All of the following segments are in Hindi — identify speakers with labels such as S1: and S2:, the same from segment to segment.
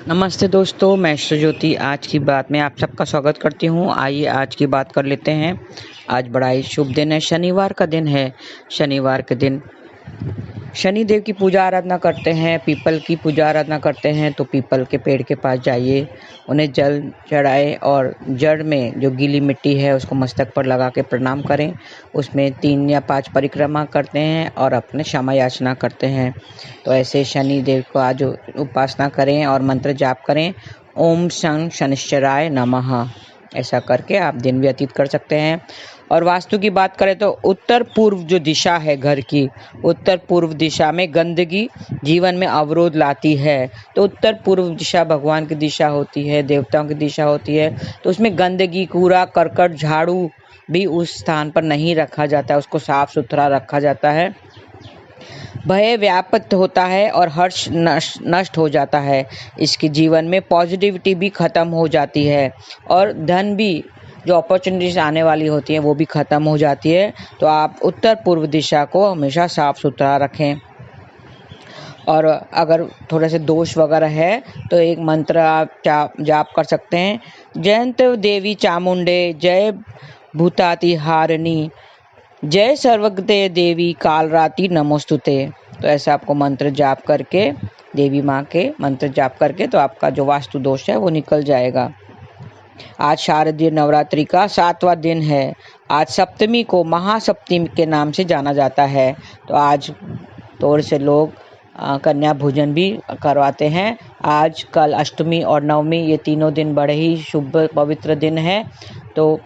S1: नमस्ते दोस्तों, मैं ज्योति आज की बात में आप सबका स्वागत करती हूँ। आइए आज की बात कर लेते हैं। आज बड़ा ही शुभ दिन है, शनिवार का दिन है। शनिवार के दिन शनिदेव की पूजा आराधना करते हैं, पीपल की पूजा आराधना करते हैं। तो पीपल के पेड़ के पास जाइए, उन्हें जल चढ़ाएं और जड़ में जो गीली मिट्टी है उसको मस्तक पर लगा के प्रणाम करें। उसमें 3 या 5 परिक्रमा करते हैं और अपने क्षमा याचना करते हैं। तो ऐसे शनिदेव को आज उपासना करें और मंत्र जाप करें। ओम शं शनिश्चराय नमः। ऐसा करके आप दिन व्यतीत कर सकते हैं। और वास्तु की बात करें तो उत्तर पूर्व जो दिशा है घर की, उत्तर पूर्व दिशा में गंदगी जीवन में अवरोध लाती है। तो उत्तर पूर्व दिशा भगवान की दिशा होती है, देवताओं की दिशा होती है। तो उसमें गंदगी, कूड़ा करकट, झाड़ू भी उस स्थान पर नहीं रखा जाता है, उसको साफ सुथरा रखा जाता है। भय व्याप्त होता है और हर्ष नष्ट हो जाता है। इसके जीवन में पॉजिटिविटी भी खत्म हो जाती है और धन भी, जो अपॉर्चुनिटीज आने वाली होती हैं वो भी खत्म हो जाती है। तो आप उत्तर पूर्व दिशा को हमेशा साफ सुथरा रखें। और अगर थोड़े से दोष वगैरह है तो एक मंत्र आप जाप कर सकते हैं। जयंत देवी चामुंडे जय भूताति हारिणी, जय सर्वगते देवी कालरात्रि नमोस्तुते। तो ऐसा आपको मंत्र जाप करके, देवी माँ के मंत्र जाप करके, तो आपका जो वास्तु दोष है वो निकल जाएगा। आज शारदीय नवरात्रि का 7वां दिन है। आज सप्तमी को महासप्तमी के नाम से जाना जाता है। तो आज तौर से लोग कन्या भोजन भी करवाते हैं। आज, कल अष्टमी और नवमी, ये तीनों दिन बड़े ही शुभ पवित्र दिन है। तो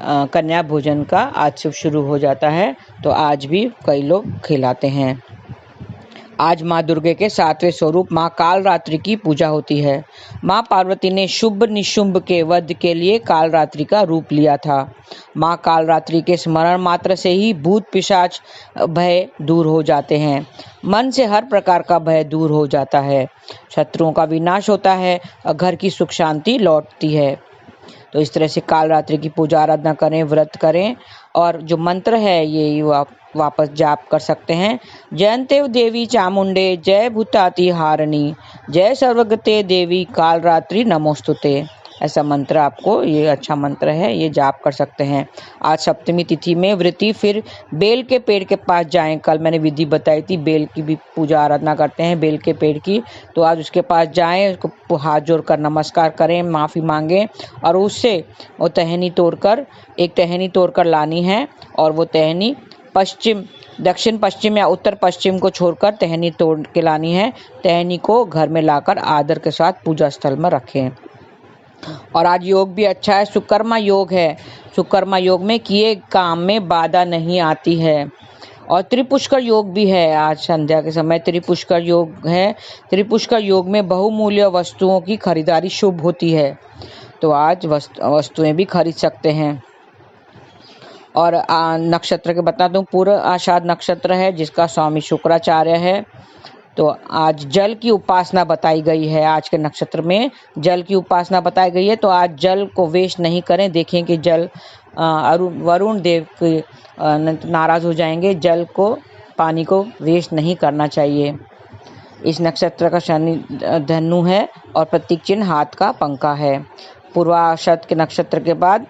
S1: कन्या भोजन का आज से शुरू हो जाता है। तो आज भी कई लोग खिलाते हैं। आज माँ दुर्गे के 7वें स्वरूप माँ कालरात्रि की पूजा होती है। माँ पार्वती ने शुभ निशुंभ के वध के लिए कालरात्रि का रूप लिया था। माँ कालरात्रि के स्मरण मात्र से ही भूत पिशाच भय दूर हो जाते हैं। मन से हर प्रकार का भय दूर हो जाता है, शत्रुओं का विनाश होता है और घर की सुख शांति लौटती है। तो इस तरह से कालरात्रि की पूजा आराधना करें, व्रत करें। और जो मंत्र है ये वापस जाप कर सकते हैं। जयंते देवी चामुंडे जय भूताति हारिणी, जय सर्वगते देवी कालरात्रि नमोस्तुते। ऐसा मंत्र आपको, ये अच्छा मंत्र है, ये जाप कर सकते हैं। आज सप्तमी तिथि में व्रती फिर बेल के पेड़ के पास जाएं। कल मैंने विधि बताई थी, बेल की भी पूजा आराधना करते हैं, बेल के पेड़ की। तो आज उसके पास जाएं, उसको हाथ जोड़कर नमस्कार करें, माफ़ी मांगें और उससे वो एक टहनी तोड़कर लानी है। और वो टहनी दक्षिण पश्चिम या उत्तर पश्चिम को छोड़कर टहनी तोड़ के लानी है। टहनी को घर में लाकर आदर के साथ पूजा स्थल में रखें। और आज योग भी अच्छा है, सुकर्मा योग है। सुकर्मा योग में किए काम में बाधा नहीं आती है। और त्रिपुष्कर योग भी है। आज संध्या के समय त्रिपुष्कर योग है। त्रिपुष्कर योग में बहुमूल्य वस्तुओं की खरीदारी शुभ होती है। तो आज वस्तुएं भी खरीद सकते हैं। और नक्षत्र के बता दूं, पूर्व आषाढ़ नक्षत्र है जिसका स्वामी शुक्राचार्य है। तो आज जल की उपासना बताई गई है। आज के नक्षत्र में जल की उपासना बताई गई है। तो आज जल को वेस्ट नहीं करें। देखें कि जल वरुण देव के नाराज हो जाएंगे। जल को, पानी को वेस्ट नहीं करना चाहिए। इस नक्षत्र का शनि धनु है और प्रतीक चिन्ह हाथ का पंखा है। पूर्वाषाढ़ के नक्षत्र के बाद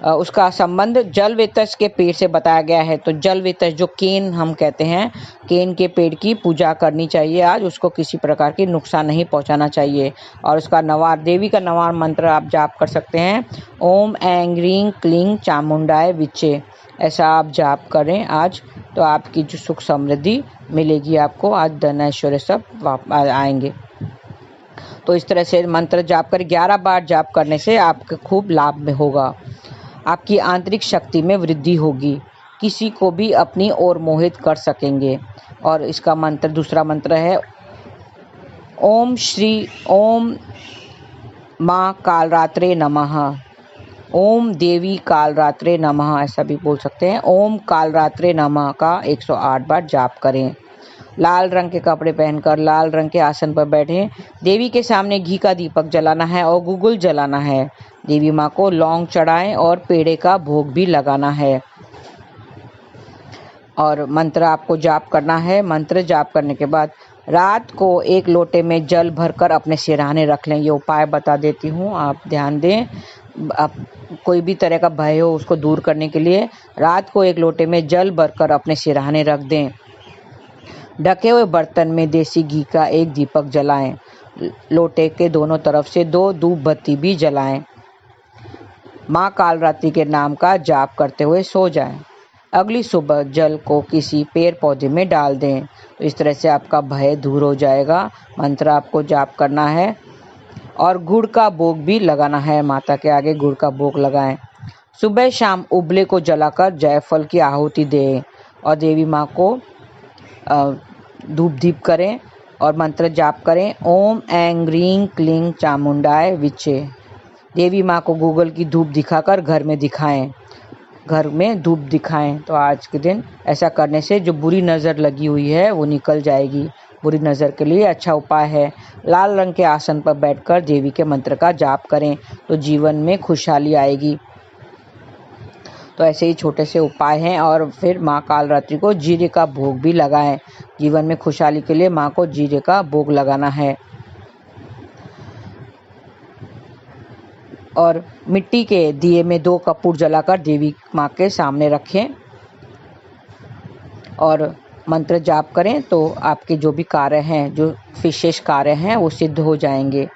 S1: उसका संबंध जल वेतस के पेड़ से बताया गया है। तो जल वेतस, जो केन हम कहते हैं, केन के पेड़ की पूजा करनी चाहिए। आज उसको किसी प्रकार की नुकसान नहीं पहुंचाना चाहिए। और उसका देवी का नवार मंत्र आप जाप कर सकते हैं। ओम ऐं ह्रीं क्लीं चामुंडाय विचे। ऐसा आप जाप करें आज। तो आपकी जो सुख समृद्धि मिलेगी आपको। आज धन ऐश्वर्य सब आएंगे। तो इस तरह से मंत्र जाप कर 11 बार जाप करने से आपके खूब लाभ में होगा। आपकी आंतरिक शक्ति में वृद्धि होगी। किसी को भी अपनी ओर मोहित कर सकेंगे। और इसका मंत्र, दूसरा मंत्र है ओम माँ कालरात्रे नमः, ओम देवी कालरात्रे नमः। ऐसा भी बोल सकते हैं। ओम कालरात्रे नमः का 108 बार जाप करें। लाल रंग के कपड़े पहनकर लाल रंग के आसन पर बैठें। देवी के सामने घी का दीपक जलाना है और गुगुल जलाना है। देवी माँ को लौंग चढ़ाएं और पेड़े का भोग भी लगाना है। और मंत्र आपको जाप करना है। मंत्र जाप करने के बाद रात को एक लोटे में जल भरकर अपने सिरहाने रख लें। ये उपाय बता देती हूँ, आप ध्यान दें। आप कोई भी तरह का भय हो उसको दूर करने के लिए रात को एक लोटे में जल भरकर अपने सिरहाने रख दें। ढके हुए बर्तन में देसी घी का एक दीपक जलाएं। लोटे के दोनों तरफ से 2 धूप बत्ती भी जलाएं। माँ कालरात्रि के नाम का जाप करते हुए सो जाएं। अगली सुबह जल को किसी पेड़ पौधे में डाल दें। तो इस तरह से आपका भय दूर हो जाएगा। मंत्र आपको जाप करना है और गुड़ का भोग भी लगाना है। माता के आगे गुड़ का भोग लगाएं। सुबह शाम उबले को जलाकर जायफल की आहुति दें और देवी माँ को धूप दीप करें और मंत्र जाप करें। ओम ऐं ह्रीं क्लीं चामुंडाय विचे। देवी माँ को गूगल की धूप दिखाकर घर में धूप दिखाएं। तो आज के दिन ऐसा करने से जो बुरी नज़र लगी हुई है वो निकल जाएगी। बुरी नज़र के लिए अच्छा उपाय है। लाल रंग के आसन पर बैठकर देवी के मंत्र का जाप करें तो जीवन में खुशहाली आएगी। तो ऐसे ही छोटे से उपाय हैं। और फिर माँ कालरात्रि को जीरे का भोग भी लगाएं। जीवन में खुशहाली के लिए माँ को जीरे का भोग लगाना है। और मिट्टी के दिए में 2 कपूर जलाकर देवी माँ के सामने रखें और मंत्र जाप करें तो आपके जो भी कार्य हैं, जो विशेष कार्य हैं, वो सिद्ध हो जाएंगे।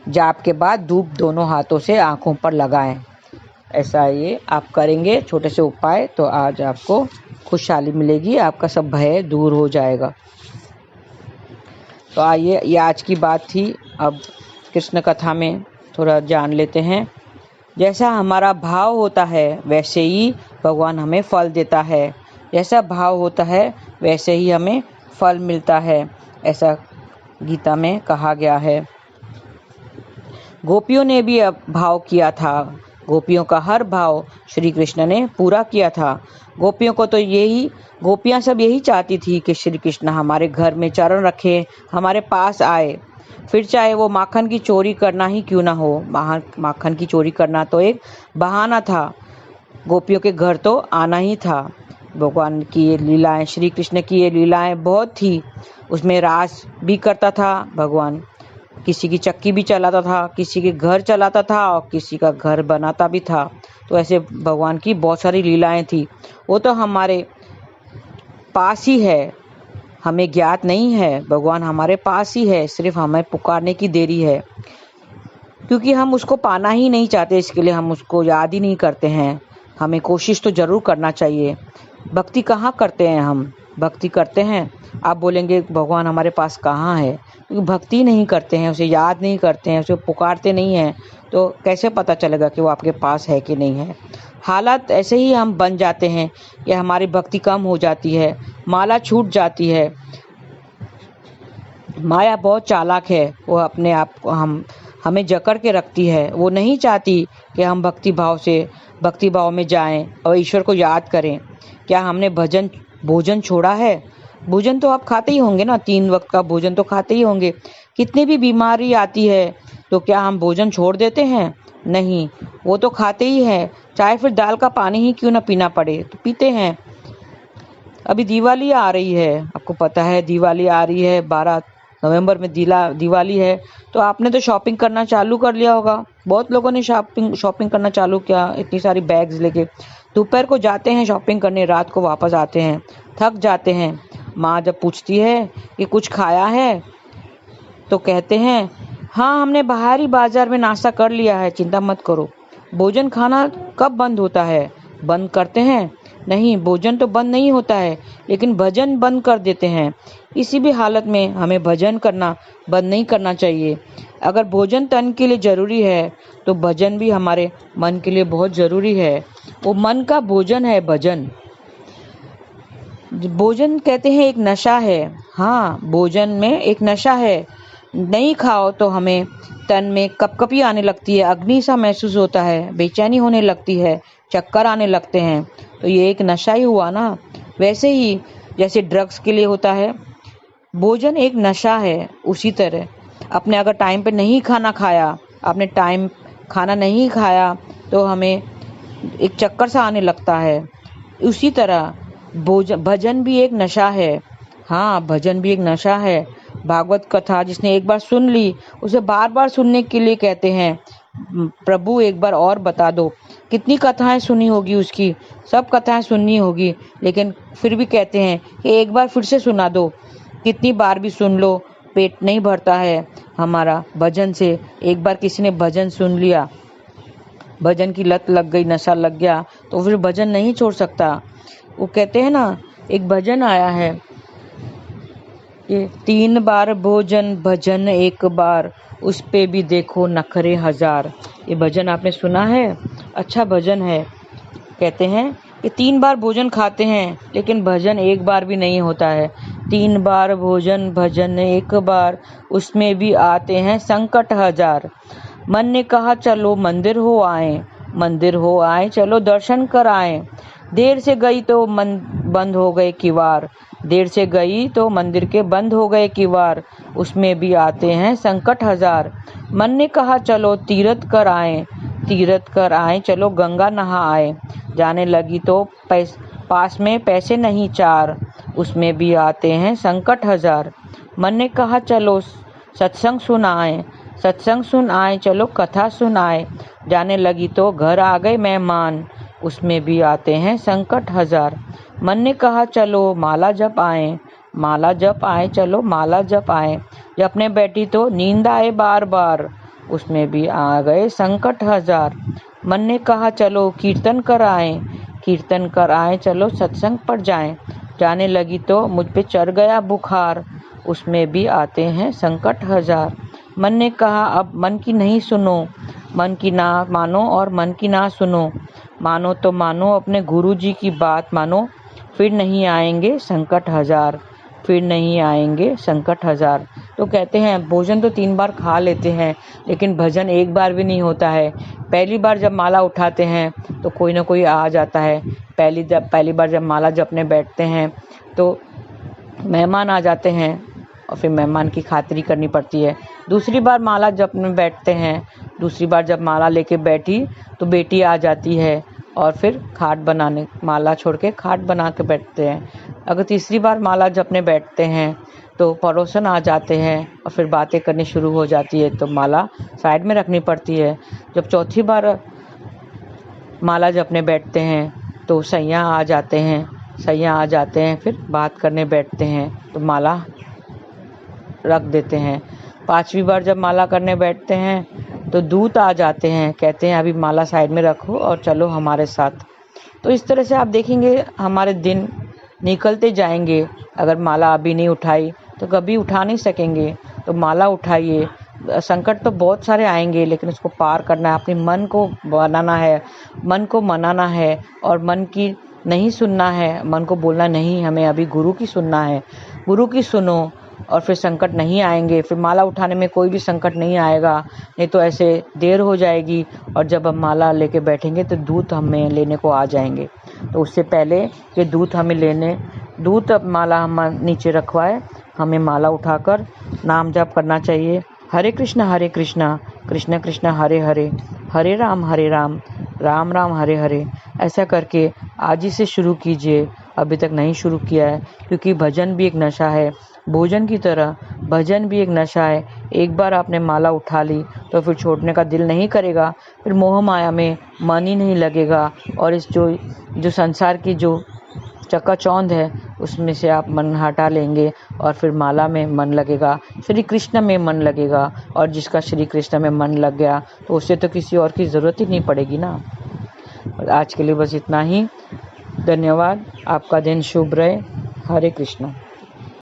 S1: जाप के बाद धूप दोनों हाथों से आँखों पर लगाएं। ऐसा ये आप करेंगे छोटे से उपाय तो आज आपको खुशहाली मिलेगी, आपका सब भय दूर हो जाएगा। तो आइए, ये आज की बात थी। अब कृष्ण कथा में थोड़ा जान लेते हैं। जैसा हमारा भाव होता है वैसे ही भगवान हमें फल देता है। जैसा भाव होता है वैसे ही हमें फल मिलता है, ऐसा गीता में कहा गया है। गोपियों ने भी अब भाव किया था। गोपियों का हर भाव श्री कृष्ण ने पूरा किया था। गोपियों को तो गोपियां सब यही चाहती थी कि श्री कृष्ण हमारे घर में चरण रखे, हमारे पास आए, फिर चाहे वो माखन की चोरी करना ही क्यों ना हो। माखन की चोरी करना तो एक बहाना था, गोपियों के घर तो आना ही था। भगवान की ये लीलाएं, श्री कृष्ण की ये लीलाएं बहुत थी। उसमें रास भी करता था भगवान, किसी की चक्की भी चलाता था, किसी के घर चलाता था और किसी का घर बनाता भी था। तो ऐसे भगवान की बहुत सारी लीलाएं थी। वो तो हमारे पास ही है, हमें ज्ञात नहीं है। भगवान हमारे पास ही है, सिर्फ हमें पुकारने की देरी है। क्योंकि हम उसको पाना ही नहीं चाहते, इसके लिए हम उसको याद ही नहीं करते हैं। हमें कोशिश तो ज़रूर करना चाहिए। भक्ति कहाँ करते हैं हम? भक्ति करते हैं। आप बोलेंगे भगवान हमारे पास कहाँ है? क्योंकि भक्ति नहीं करते हैं, उसे याद नहीं करते हैं, उसे पुकारते नहीं हैं, तो कैसे पता चलेगा कि वो आपके पास है कि नहीं है। हालात ऐसे ही हम बन जाते हैं कि हमारी भक्ति कम हो जाती है, माला छूट जाती है। माया बहुत चालाक है, वो अपने आप को हमें जकड़ के रखती है। वो नहीं चाहती कि हम भक्ति भाव में जाएं और ईश्वर को याद करें। क्या हमने भोजन छोड़ा है? भोजन तो आप खाते ही होंगे ना, 3 वक्त का भोजन तो खाते ही होंगे। कितनी भी बीमारी आती है तो क्या हम भोजन छोड़ देते हैं? नहीं, वो तो खाते ही हैं। चाहे फिर दाल का पानी ही क्यों ना पीना पड़े तो पीते हैं। अभी दिवाली आ रही है, आपको पता है दिवाली आ रही है, 12 नवंबर में दिवाली है। तो आपने तो शॉपिंग करना चालू कर लिया होगा। बहुत लोगों ने शॉपिंग करना चालू किया, इतनी सारी बैग्स लेके। दोपहर को जाते हैं शॉपिंग करने, रात को वापस आते हैं, थक जाते हैं। माँ जब पूछती है कि कुछ खाया है तो कहते हैं हाँ, हमने बाहरी बाजार में नाश्ता कर लिया है, चिंता मत करो। भोजन खाना कब बंद होता है? बंद करते हैं? नहीं, भोजन तो बंद नहीं होता है, लेकिन भजन बंद कर देते हैं। किसी भी हालत में हमें भजन करना बंद नहीं करना चाहिए। अगर भोजन तन के लिए ज़रूरी है तो भजन भी हमारे मन के लिए बहुत ज़रूरी है। वो मन का भोजन है भजन। भोजन कहते हैं एक नशा है। हाँ, भोजन में एक नशा है। नहीं खाओ तो हमें तन में कपकपी आने लगती है, अग्नि सा महसूस होता है, बेचैनी होने लगती है, चक्कर आने लगते हैं। तो ये एक नशा ही हुआ ना। वैसे ही जैसे ड्रग्स के लिए होता है, भोजन एक नशा है। उसी तरह अपने अगर टाइम पे नहीं खाना खाया, आपने टाइम खाना नहीं खाया तो हमें एक चक्कर सा आने लगता है। उसी तरह भजन भी एक नशा है। हाँ, भजन भी एक नशा है। भागवत कथा जिसने एक बार सुन ली उसे बार बार सुनने के लिए कहते हैं, प्रभु एक बार और बता दो। कितनी कथाएं सुनी होगी उसकी, सब कथाएं सुननी होगी, लेकिन फिर भी कहते हैं कि एक बार फिर से सुना दो। कितनी बार भी सुन लो, पेट नहीं भरता है हमारा भजन से। एक बार किसी ने भजन सुन लिया, भजन की लत लग गई, नशा लग गया, तो फिर भजन नहीं छोड़ सकता। वो कहते हैं ना, एक भजन आया है, ये 3 बार भोजन भजन एक बार, उस पे भी देखो नखरे हजार। ये भजन आपने सुना है? अच्छा भजन है। कहते हैं कि 3 बार भोजन खाते हैं लेकिन भजन एक बार भी नहीं होता है। 3 बार भोजन भजन एक बार, उसमें भी आते हैं संकट हजार। मन ने कहा चलो मंदिर हो आए, मंदिर हो आए चलो दर्शन कर आए। देर से गई तो मन बंद हो गए किवाड़, देर से गई तो मंदिर के बंद हो गए किवाड़, उसमें भी आते हैं संकट हजार। मन ने कहा चलो तीर्थ कर आए, तीर्थ कर आए चलो गंगा नहा आए। जाने लगी तो पास में पैसे नहीं चार, उसमें भी आते हैं संकट हजार। मन ने कहा चलो सत्संग सुन आए, सत्संग सुन आए चलो कथा सुन आए। जाने लगी तो घर आ गए मेहमान, उसमें भी आते हैं संकट हजार। मन ने कहा चलो माला जप आए, माला जप आए चलो माला जप आए। जपने बैठी तो नींद आए बार बार, उसमें भी आ गए संकट हजार। मन ने कहा चलो कीर्तन कर आए, कीर्तन कर आए चलो सत्संग पर जाएं। जाने लगी तो मुझ पे चढ़ गया बुखार, उसमें भी आते हैं संकट हजार। मन ने कहा अब मन की नहीं सुनो, मन की ना मानो और मन की ना सुनो। मानो तो मानो अपने गुरु जी की बात मानो, फिर नहीं आएंगे संकट हजार, फिर नहीं आएंगे संकट हजार। तो कहते हैं भोजन तो 3 बार खा लेते हैं लेकिन भजन एक बार भी नहीं होता है। पहली बार जब माला उठाते हैं तो कोई ना कोई आ जाता है। पहली बार जब माला जपने बैठते हैं तो मेहमान आ जाते हैं और फिर मेहमान की खातिरी करनी पड़ती है। दूसरी बार माला जपने बैठते हैं, दूसरी बार जब माला लेके बैठी तो बेटी आ जाती है और फिर खाट बनाने, माला छोड़ के खाट बना के बैठते हैं। अगर तीसरी बार माला जपने बैठते हैं तो पड़ोसन आ जाते हैं और फिर बातें करनी शुरू हो जाती है, तो माला साइड में रखनी पड़ती है। जब चौथी बार माला जपने बैठते हैं तो सैया आ जाते हैं, सैया आ जाते हैं, फिर बात करने बैठते हैं तो माला रख देते हैं। 5वीं बार जब माला करने बैठते हैं तो दूत आ जाते हैं, कहते हैं अभी माला साइड में रखो और चलो हमारे साथ। तो इस तरह से आप देखेंगे हमारे दिन निकलते जाएंगे। अगर माला अभी नहीं उठाई तो कभी उठा नहीं सकेंगे, तो माला उठाइए। संकट तो बहुत सारे आएंगे लेकिन उसको पार करना है, अपने मन को बनाना है, मन को मनाना है और मन की नहीं सुनना है, मन को बोलना नहीं, हमें अभी गुरु की सुनना है। गुरु की सुनो और फिर संकट नहीं आएंगे। फिर माला उठाने में कोई भी संकट नहीं आएगा, नहीं तो ऐसे देर हो जाएगी और जब हम माला लेके बैठेंगे तो दूत हमें लेने को आ जाएंगे। तो उससे पहले कि दूत हमें लेने, दूत माला हम नीचे रखवाए, हमें माला उठाकर नाम जाप करना चाहिए। हरे कृष्णा कृष्ण कृष्ण हरे हरे, हरे राम राम राम हरे हरे। ऐसा करके आज ही से शुरू कीजिए, अभी तक नहीं शुरू किया है, क्योंकि भजन भी एक नशा है। भोजन की तरह भजन भी एक नशा है। एक बार आपने माला उठा ली तो फिर छोड़ने का दिल नहीं करेगा, फिर मोह माया में मन ही नहीं लगेगा और इस जो संसार की जो चकाचौंध है उसमें से आप मन हटा लेंगे और फिर माला में मन लगेगा, श्री कृष्ण में मन लगेगा। और जिसका श्री कृष्ण में मन लग गया तो उससे तो किसी और की ज़रूरत ही नहीं पड़ेगी ना। आज के लिए बस इतना ही। धन्यवाद। आपका दिन शुभ रहे। हरे कृष्ण।